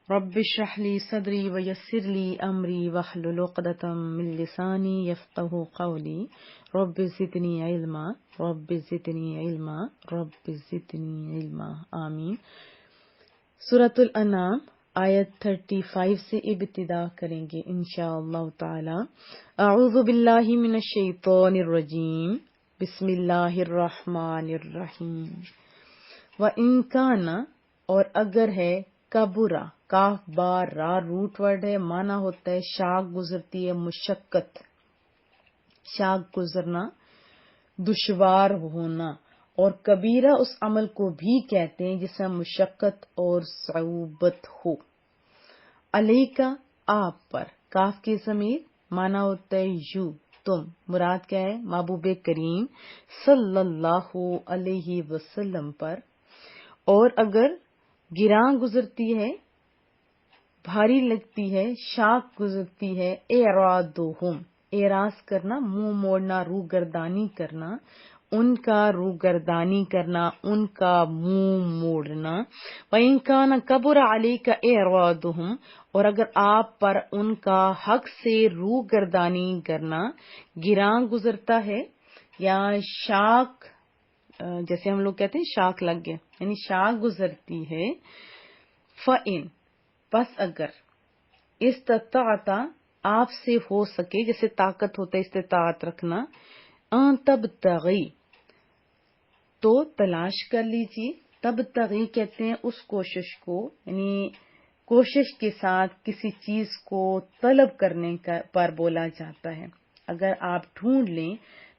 رب اشرح لي صدري ويسر لي أمري واحلل عقدة من لساني يفقهوا قولي رب زدني علما رب زدنی علما رب زدنی علما آمین۔ سورۃ الانعام آیت 35 سے ابتدا کریں گے انشاءاللہ تعالی۔ اعوذ باللہ من الشیطان الرجیم، بسم اللہ الرحمن الرحیم۔ وَإِن كَانَ، اور اگر ہے، کبرا، کاف بار را روٹ ورڈ ہے، معنی ہوتا ہے شاک گزرتی ہے، مشقت، شاک گزرنا، دشوار ہونا، اور کبیرہ اس عمل کو بھی کہتے ہیں جس میں مشقت اور صعوبت ہو۔ علیکا، آپ پر، کاف کی ضمیر، معنی ہوتا ہے یو، تم، مراد کیا ہے؟ محبوب کریم صلی اللہ علیہ وسلم پر۔ اور اگر گراں گزرتی ہے، بھاری لگتی ہے، شاک گزرتی ہے، اعراضہم، اعراض کرنا، منہ موڑنا، روح گردانی کرنا، ان کا روح گردانی کرنا، ان کا منہ موڑنا۔ وَإِن كَانَ كَبُرَ عَلَيْكَ إِعْرَاضُهُمْ، اور اگر آپ پر ان کا حق سے روح گردانی کرنا گراں گزرتا ہے یا شاک، جیسے ہم لوگ کہتے ہیں شاک لگ گیا، یعنی شاک گزرتی ہے، فَإِن، پس اگر، استطاعت، آپ سے ہو سکے، جیسے طاقت ہوتا ہے استطاعت رکھنا، ان تبتغی، تو تلاش کر لیجیے۔ تبتغی کہتے ہیں اس کوشش کو، یعنی کوشش کے ساتھ کسی چیز کو طلب کرنے پر بولا جاتا ہے۔ اگر آپ ڈھونڈ لیں،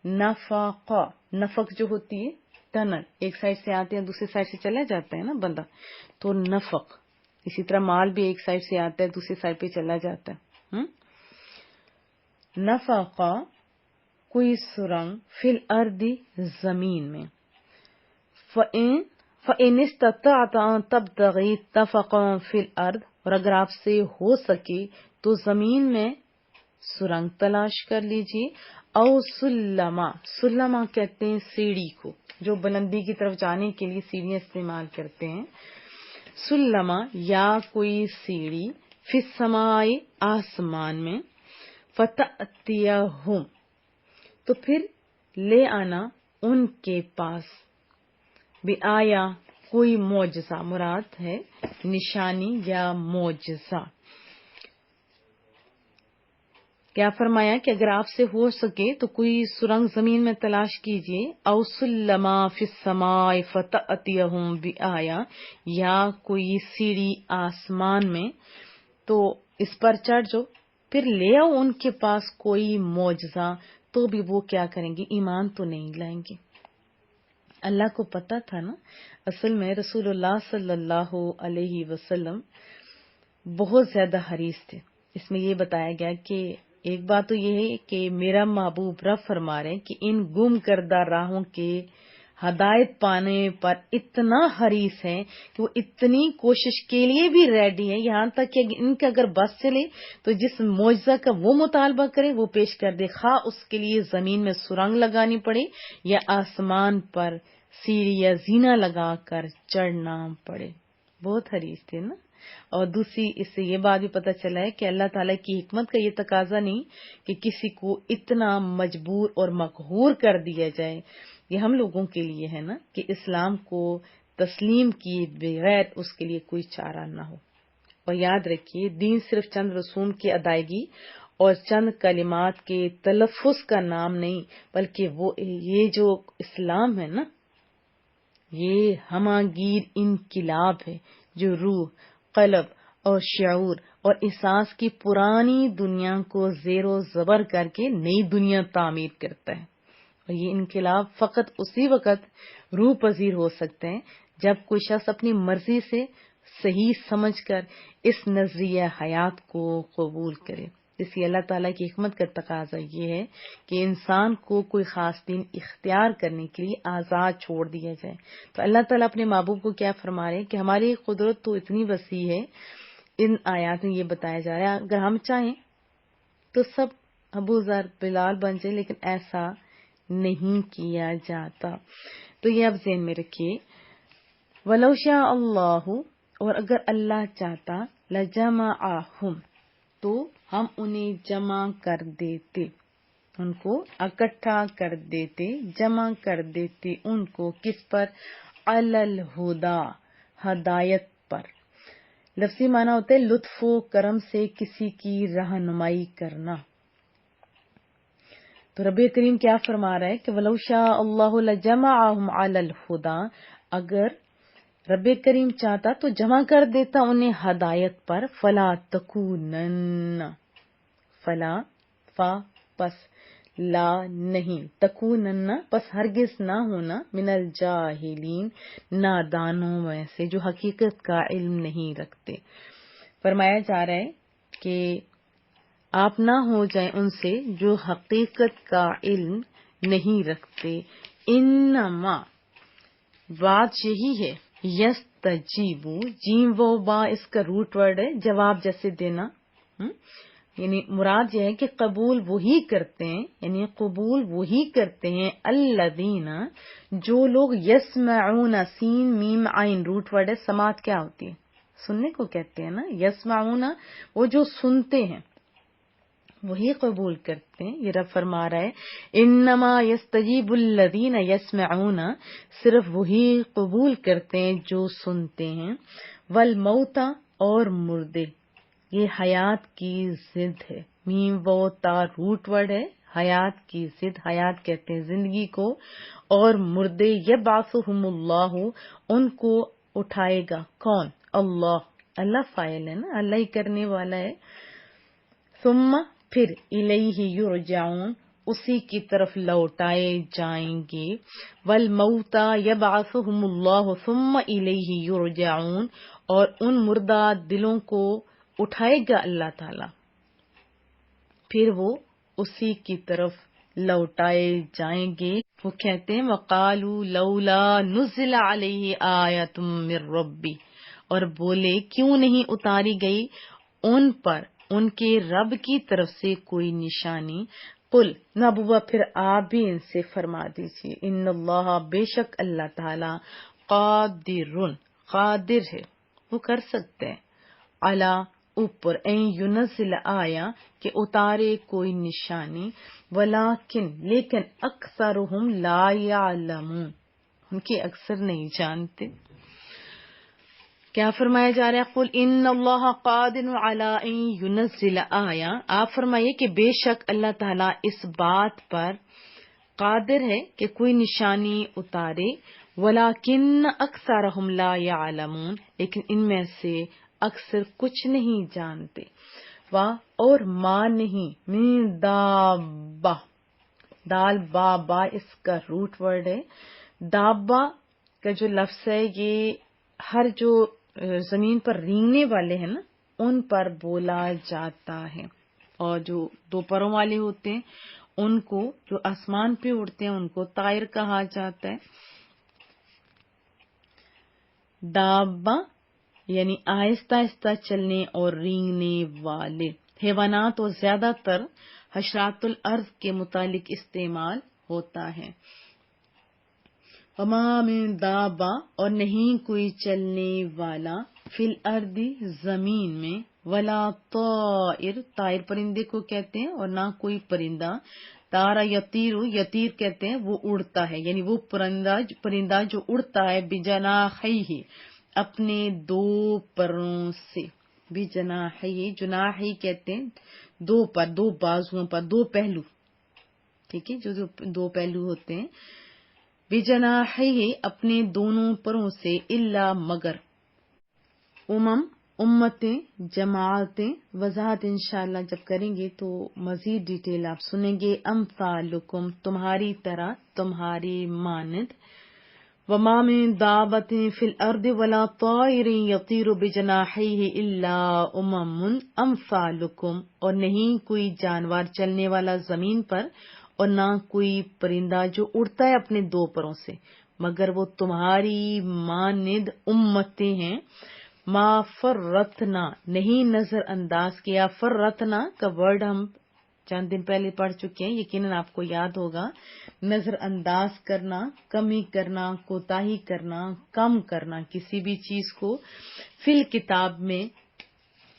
نفق، نفق جو ہوتی ہے ٹنل، ایک سائڈ سے آتے ہیں دوسری سائڈ سے چلا جاتا ہے نا بندہ، تو نفق۔ اسی طرح مال بھی ایک سائڈ سے آتا ہے دوسری سائڈ پہ چلا جاتا ہے۔ نفق، کوئی سرنگ، فی الارض، زمین میں۔ فَإِنِ اسْتَطَعْتَ أَن تَبْتَغِي نَفَقًا فِي الْأَرْضِ، اور اگر آپ سے ہو سکے تو زمین میں سرنگ تلاش کر لیجیے۔ او سلما، سلما کہتے ہیں سیڑھی کو، جو بلندی کی طرف جانے کے لیے سیڑھیاں استعمال کرتے ہیں۔ سلما، یا کوئی سیڑھی، فی السماء، آسمان میں۔ فَتَأْتِيَهُمْ، تو پھر لے آنا ان کے پاس، بِآیہ، کوئی معجزہ، مراد ہے نشانی یا معجزہ۔ کیا فرمایا کہ اگر آپ سے ہو سکے تو کوئی سرنگ زمین میں تلاش کیجئے۔ او سلما فی السماء فتأتیہم بآیہ، یا کوئی سیڑھی آسمان میں، تو اس پر چڑھ جاؤ، پھر لے آؤ ان کے پاس کوئی معجزہ، تو بھی وہ کیا کریں گے؟ ایمان تو نہیں لائیں گے۔ اللہ کو پتا تھا نا، اصل میں رسول اللہ صلی اللہ علیہ وسلم بہت زیادہ حریص تھے۔ اس میں یہ بتایا گیا کہ ایک بات تو یہ ہے کہ میرا محبوب رب فرما رہے ہیں کہ ان گم کردہ راہوں کے ہدایت پانے پر اتنا حریص ہے کہ وہ اتنی کوشش کے لیے بھی ریڈی ہے، یہاں تک کہ ان کا اگر بس چلے تو جس معجزہ کا وہ مطالبہ کرے وہ پیش کر دے، خواہ اس کے لیے زمین میں سرنگ لگانی پڑے یا آسمان پر سیڑھی یا زینہ لگا کر چڑھنا پڑے۔ بہت حریص تھے نا۔ اور دوسری اس سے یہ بات بھی پتہ چلا ہے کہ اللہ تعالیٰ کی حکمت کا یہ تقاضا نہیں کہ کسی کو اتنا مجبور اور مقہور کر دیا جائے، یہ ہم لوگوں کے لیے ہے نا کہ اسلام کو تسلیم کیے بغیر اس کے لیے کوئی چارہ نہ ہو۔ اور یاد رکھیے، دین صرف چند رسوم کی ادائیگی اور چند کلمات کے تلفظ کا نام نہیں، بلکہ یہ جو اسلام ہے نا، یہ ہماگیر انقلاب ہے جو روح، قلب اور شعور اور احساس کی پرانی دنیا کو زیر و زبر کر کے نئی دنیا تعمیر کرتا ہے۔ اور یہ انقلاب فقط اسی وقت روح پذیر ہو سکتے ہیں جب کوئی شخص اپنی مرضی سے صحیح سمجھ کر اس نظریہ حیات کو قبول کرے۔ اس لیے اللہ تعالیٰ کی حکمت کا تقاضا یہ ہے کہ انسان کو کوئی خاص دین اختیار کرنے کے لیے آزاد چھوڑ دیا جائے۔ تو اللہ تعالیٰ اپنے محبوب کو کیا فرما رہے ہیں کہ ہماری قدرت تو اتنی وسیع ہے، ان آیات میں یہ بتایا جا رہا ہے اگر ہم چاہیں تو سب ابو ذر بلال بن جائے، لیکن ایسا نہیں کیا جاتا۔ تو یہ اب ذہن میں رکھیے۔ وَلَوْ شَاءَ اللَّهُ، اور اگر اللہ چاہتا لجمعہم تو ہم انہیں جمع کر دیتے، ان کو اکٹھا کر دیتے، جمع کر دیتے ان کو، کس پر؟ علی الہدا، ہدایت پر۔ لفظی معنی ہوتا ہے لطف و کرم سے کسی کی رہنمائی کرنا۔ تو رب کریم کیا فرما رہا ہے کہ وَلَوْ شَاءَ اللَّهُ لَجَمَعَهُمْ عَلَى الْهُدَى، اگر رب کریم چاہتا تو جمع کر دیتا انہیں ہدایت پر۔ فَلَا تَكُونَنَّ، فلا فا پس لا نہیں، تکونن پس ہرگز نہ ہونا، من الجاہلین نادانوں میں سے جو حقیقت کا علم نہیں رکھتے۔ فرمایا جا رہا ہے کہ آپ نہ ہو جائیں ان سے جو حقیقت کا علم نہیں رکھتے۔ انما بات یہی ہے، یستجیبو، جیم و با اس کا روٹ ورڈ ہے، جواب جیسے دینا، یعنی مراد یہ ہے کہ قبول وہی کرتے ہیں، یعنی قبول وہی کرتے ہیں، الذین جو لوگ، یسمعون، سین میم عین روٹ ورڈ ہے، سماعت کیا ہوتی ہے؟ سننے کو کہتے ہیں نا، یسمعون وہ جو سنتے ہیں وہی قبول کرتے ہیں۔ یہ رب فرما رہا ہے انما یستجیب الذین یسمعون، صرف وہی قبول کرتے ہیں جو سنتے ہیں، والموتى اور مردے، یہ حیات کی ضد ہے، میم و تا روٹ ورڈ ہے، حیات کی ضد، حیات کہتے ہیں زندگی کو، اور مردے، یبعثہم اللہ ان کو اٹھائے گا، کون؟ اللہ، اللہ فاعل ہے نا، اللہ ہی کرنے والا ہے۔ ثم پھر الیہ یرجعون اسی کی طرف لوٹائے جائیں گے، والموتى یبعثہم اللہ ثم الیہ یرجعون اور ان مردہ دلوں کو اٹھائے گا اللہ تعالی، پھر وہ اسی کی طرف لوٹائے جائیں گے۔ وہ کہتے ہیں وقالوا لولا نزل علیہ آیۃ من ربی، اور بولے کیوں نہیں اتاری گئی ان پر ان کے رب کی طرف سے کوئی نشانی۔ قل نبوہ پھر آپ بھی ان سے فرما دیجیے، ان اللہ بے شک اللہ تعالی قادر ہے، وہ کر سکتے ہیں، علی اوپر، این ینزل آیا کہ اتارے کوئی نشانی، ولیکن لیکن اکثرہم لا یعلمون ان کے اکثر نہیں جانتے۔ کیا فرمایا جا رہا ہے؟ قل ان اللہ قادر علی ان ینزل آیا، آپ فرمائیے کہ بے شک اللہ تعالیٰ اس بات پر قادر ہے کہ کوئی نشانی اتارے، ولیکن اکثرہم لا یعلمون لیکن ان میں سے اکثر کچھ نہیں جانتے۔ اور ماں نہیں، من دابہ، دال با با اس کا روٹ ورڈ ہے۔ دابہ کا جو لفظ ہے یہ ہر جو زمین پر رینگنے والے ہیں نا ان پر بولا جاتا ہے، اور جو دو پروں والے ہوتے ہیں ان کو، جو آسمان پہ اڑتے ہیں ان کو طائر کہا جاتا ہے۔ دابہ یعنی آہستہ آہستہ چلنے اور رینگنے والے حیوانات، اور زیادہ تر حشرات الارض کے متعلق استعمال ہوتا ہے۔ وما من دابہ اور نہیں کوئی چلنے والا، فی الارض زمین میں، ولا طائر، طائر پرندے کو کہتے ہیں، اور نہ کوئی پرندہ، تارا یطیر، یطیر کہتے ہیں وہ اڑتا ہے، یعنی وہ پرندہ جو اڑتا ہے، بجناحیہ اپنے دو پروں سے، بجناحیہ، جناحی کہتے ہیں دو پر، دو بازوؤں پر، دو پہلو، ٹھیک ہے، جو دو پہلو ہوتے ہیں، بجناحیہ اپنے دونوں پروں سے، الا مگر، امتیں، جماعتیں، وضاحت انشاءاللہ جب کریں گے تو مزید ڈیٹیل آپ سنیں گے، امثالکم تمہاری طرح، تمہاری مانند، وما من دابۃ فی الارض ولا طائر یطیر بجناحیہ الا امثالکم اور نہیں کوئی جانور چلنے والا زمین پر، اور نہ کوئی پرندہ جو اڑتا ہے اپنے دو پروں سے، مگر وہ تمہاری مانند امتیں ہیں۔ ما فرطنا نہیں نظر انداز کیا، فرطنا کا ورڈ ہم چند دن پہلے پڑھ چکے ہیں، یقیناً آپ کو یاد ہوگا. نظر انداز کرنا، کمی کرنا، کوتاہی کرنا، کم کرنا کسی بھی چیز کو. فی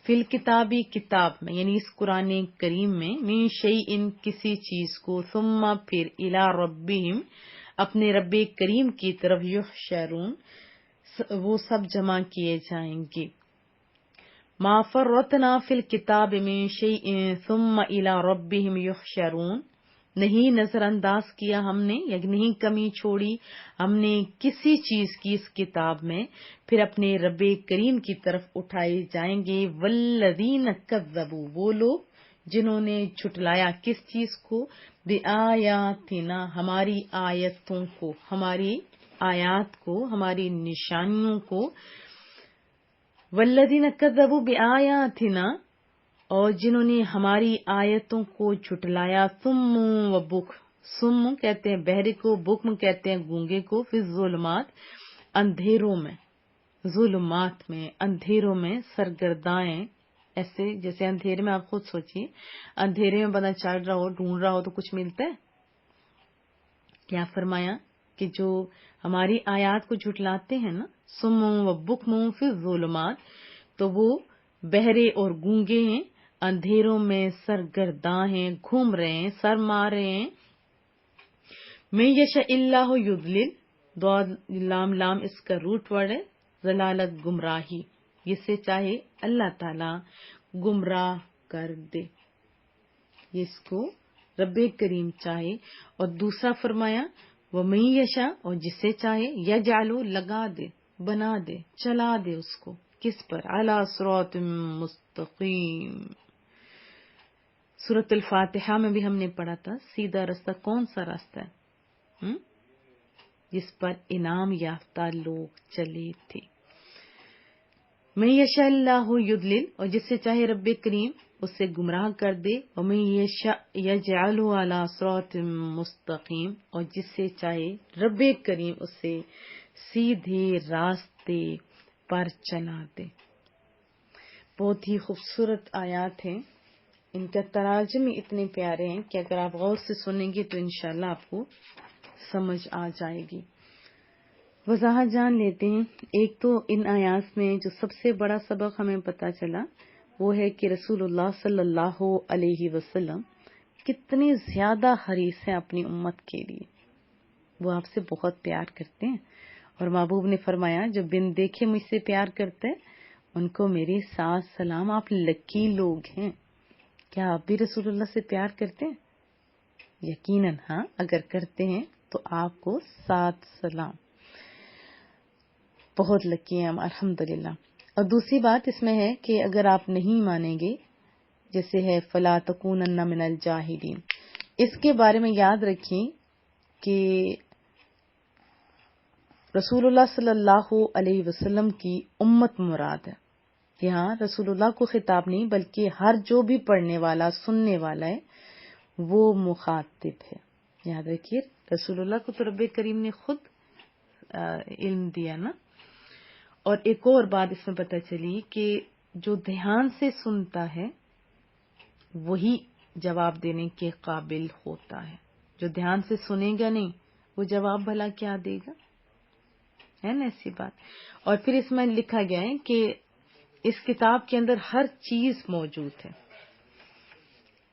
الکتابی کتاب میں یعنی اس قرآن کریم میں، من شیء کسی چیز کو، ثم پھر الی ربہم اپنے رب کریم کی طرف، یحشرون وہ سب جمع کیے جائیں گے. ما فرطنا فی الکتاب من شیء ثم الی ربہم یحشرون، نہیں نظر انداز کیا ہم نے یا نہیں کمی چھوڑی ہم نے کسی چیز کی اس کتاب میں، پھر اپنے رب کریم کی طرف اٹھائے جائیں گے. والذین کذبوا وہ لوگ جنہوں نے جھٹلایا کس چیز کو، بآیاتنا ہماری آیتوں کو، ہماری آیات کو، ہماری نشانیوں کو. والذین کذبوا بآیاتنا اور جنہوں نے ہماری آیتوں کو جھٹلایا. صم و بکم، صم کہتے ہیں بہرے کو، بکم کہتے ہیں گونگے کو. فی الظلمات اندھیروں میں، ظلمات میں اندھیروں میں، سرگردائیں ایسے جیسے اندھیرے میں. آپ خود سوچیے اندھیرے میں بندہ چل رہا ہو، ڈھونڈ رہا ہو تو کچھ ملتا ہے؟ کیا فرمایا کہ جو ہماری آیات کو جھٹلاتے ہیں نا، صم و بکم فی الظلمات، تو وہ بہرے اور گونگے ہیں، اندھیروں میں سرگرداں ہیں، گھوم رہے ہیں، سر مار رہے ہیں. من یشاء اللہ یضلل، دو لام اس کا روٹ ورڈ ہے، ضلالت گمراہی، جسے چاہے اللہ تعالی گمراہ کر دے، یہ اس کو رب کریم چاہے. اور دوسرا فرمایا ومن یشاء اور جسے چاہے، یجعلو لگا دے، بنا دے، چلا دے اس کو کس پر، علی صراط مستقیم. سورۃ الفاتحہ میں بھی ہم نے پڑھا تھا سیدھا راستہ کون سا راستہ ہے جس پر انعام یافتہ لوگ چلے تھے. من یشاء اللہ یضلل اور جسے چاہے رب کریم اسے گمراہ کر دے. ومن یشاء یجعلہ علی صراط مستقیم اور جسے چاہے رب کریم اسے سیدھے راستے پر چلا دے. بہت ہی خوبصورت آیات ہیں، ان کا تراجم اتنے پیارے ہیں کہ اگر آپ غور سے سنیں گے تو انشاءاللہ آپ کو سمجھ آ جائے گی. وضاحت جان لیتے ہیں. ایک تو ان آیات میں جو سب سے بڑا سبق ہمیں پتہ چلا وہ ہے کہ رسول اللہ صلی اللہ علیہ وسلم کتنے زیادہ حریص ہیں اپنی امت کے لیے. وہ آپ سے بہت پیار کرتے ہیں، اور محبوب نے فرمایا جو بن دیکھے مجھ سے پیار کرتے ہیں ان کو میری سات سلام. آپ لکی لوگ ہیں. کیا آپ بھی رسول اللہ سے پیار کرتے ہیں؟ یقیناً ہاں، اگر کرتے ہیں تو آپ کو 7 سلام. بہت لکی ہیں ہم الحمدللہ. اور دوسری بات اس میں ہے کہ اگر آپ نہیں مانیں گے، جیسے ہے فلا تکونن من الجاہلین، اس کے بارے میں یاد رکھیں کہ رسول اللہ صلی اللہ علیہ وسلم کی امت مراد ہے. یہاں رسول اللہ کو خطاب نہیں بلکہ ہر جو بھی پڑھنے والا سننے والا ہے وہ مخاطب ہے. یاد رکھیے رسول اللہ کو تو رب کریم نے خود علم دیا نا. اور ایک اور بات اس میں پتہ چلی کہ جو دھیان سے سنتا ہے وہی جواب دینے کے قابل ہوتا ہے. جو دھیان سے سنے گا نہیں وہ جواب بھلا کیا دے گا، ہے نا ایسی بات. اور پھر اس میں لکھا گیا ہے کہ اس کتاب کے اندر ہر چیز موجود ہے،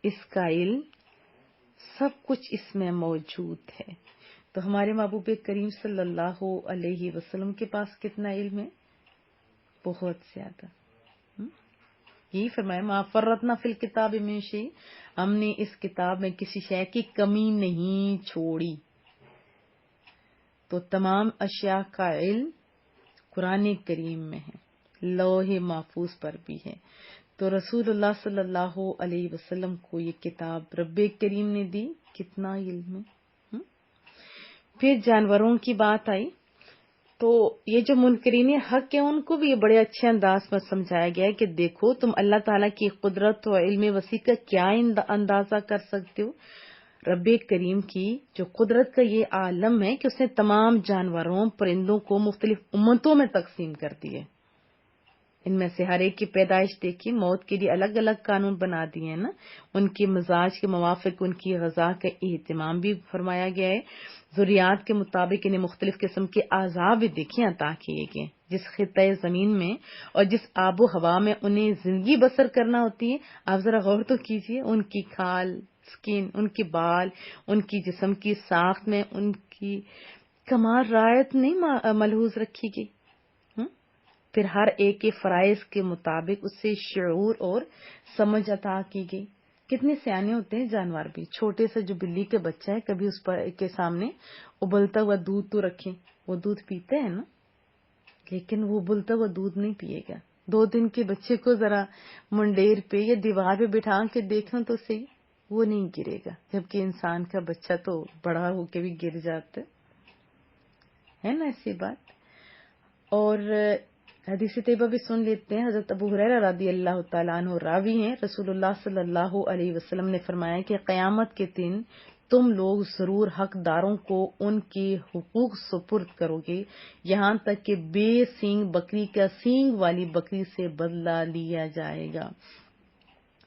اس کا علم سب کچھ اس میں موجود ہے. تو ہمارے محبوب کریم صلی اللہ علیہ وسلم کے پاس کتنا علم ہے؟ بہت زیادہ. یہی فرمایا ما فرطنا فی الکتاب من شیء، ہم نے اس کتاب میں کسی شے کی کمی نہیں چھوڑی. تو تمام اشیاء کا علم قرآن کریم میں ہے، لوح محفوظ پر بھی ہے. تو رسول اللہ صلی اللہ علیہ وسلم کو یہ کتاب رب کریم نے دی، کتنا علم ہے. پھر جانوروں کی بات آئی تو یہ جو منکرین حق ہیں ان کو بھی یہ بڑے اچھے انداز میں سمجھایا گیا ہے کہ دیکھو تم اللہ تعالیٰ کی قدرت و علم وسیع کا کیا اندازہ کر سکتے ہو. رب کریم کی جو قدرت کا یہ عالم ہے کہ اس نے تمام جانوروں پرندوں کو مختلف امتوں میں تقسیم کر دیے. ان میں سے ہر ایک کی پیدائش دیکھی، موت کے لیے الگ الگ قانون بنا دیے ہیں نا، ان کے مزاج کے موافق ان کی غذا کا اہتمام بھی فرمایا گیا ہے، ضروریات کے مطابق انہیں مختلف قسم کے اعضاء بھی دیکھیں عطا کیے گئے، جس خطۂ زمین میں اور جس آب و ہوا میں انہیں زندگی بسر کرنا ہوتی ہے۔ آپ ذرا غور تو کیجئے، ان کی کھال، سکن، ان کے بال، ان کی جسم کی ساخت میں ان کی کمال رعایت نہیں ملحوظ رکھی گئی۔ پھر ہر ایک کے فرائض کے مطابق اسے شعور اور سمجھ عطا کی گئی۔ کتنے سیانے ہوتے ہیں جانور بھی، چھوٹے سے جو بلی کے بچہ ہے، کبھی اس پر کے سامنے ابلتا ہوا دودھ تو رکھیں، وہ دودھ پیتے ہیں نا، لیکن وہ ابلتا ہوا دودھ نہیں پیے گا۔ 2 دن کے بچے کو ذرا منڈیر پہ یا دیوار پہ بٹھا کے دیکھیں تو صحیح، وہ نہیں گرے گا، جبکہ انسان کا بچہ تو بڑا ہو کے بھی گر جاتا ہے نا، ایسی بات۔ اور حدیث طیبہ بھی سن لیتے ہیں۔ حضرت ابو ہریرہ رضی اللہ تعالیٰ عنہ راوی ہیں، رسول اللہ صلی اللہ علیہ وسلم نے فرمایا کہ قیامت کے دن تم لوگ ضرور حقداروں کو ان کے حقوق سپرد کرو گے، یہاں تک کہ بے سینگ بکری کا سینگ والی بکری سے بدلہ لیا جائے گا۔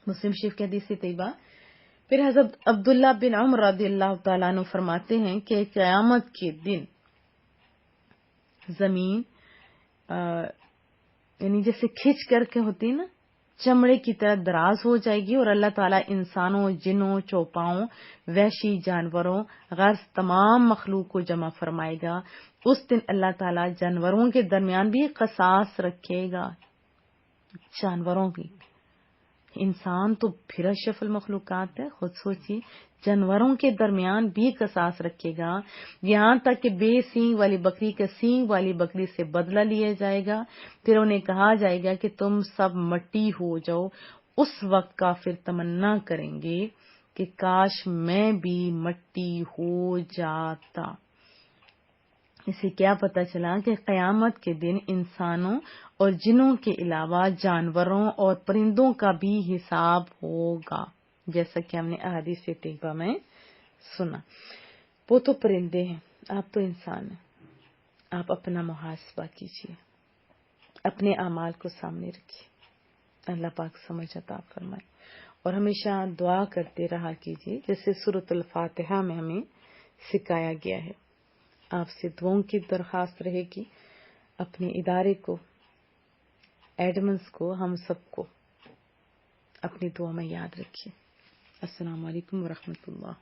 مسلم شریف کی حدیث طیبہ۔ پھر حضرت عبداللہ بن عمر رضی اللہ تعالیٰ عنہ فرماتے ہیں کہ قیامت کے دن زمین یعنی جیسے کھچ کر کے ہوتی نا، چمڑے کی طرح دراز ہو جائے گی، اور اللہ تعالیٰ انسانوں، جنوں، چوپاؤں، وحشی جانوروں، غرض تمام مخلوق کو جمع فرمائے گا۔ اس دن اللہ تعالیٰ جانوروں کے درمیان بھی قصاص رکھے گا، جانوروں کی، انسان تو پھر اشرف المخلوقات ہے، خود سوچیے، جانوروں کے درمیان بھی قصاص رکھے گا، یہاں تک کہ بے سینگ والی بکری کا سینگ والی بکری سے بدلہ لیا جائے گا۔ پھر انہیں کہا جائے گا کہ تم سب مٹی ہو جاؤ۔ اس وقت کافر تمنا کریں گے کہ کاش میں بھی مٹی ہو جاتا۔ اسے کیا پتہ چلا کہ قیامت کے دن انسانوں اور جنوں کے علاوہ جانوروں اور پرندوں کا بھی حساب ہوگا، جیسا کہ ہم نے احادیث طیبہ میں سنا۔ وہ تو پرندے ہیں، آپ تو انسان ہیں۔ آپ اپنا محاسبہ کیجیے، اپنے اعمال کو سامنے رکھیے، اللہ پاک سمجھ عطا فرمائے، اور ہمیشہ دعا کرتے رہا کیجیے جیسے سورۃ الفاتحہ میں ہمیں سکھایا گیا ہے۔ آپ سے دعاؤں کی درخواست رہے گی، اپنے ادارے کو، ایڈمنز کو، ہم سب کو اپنی دعا میں یاد رکھیے۔ السلام علیکم ورحمۃ اللہ۔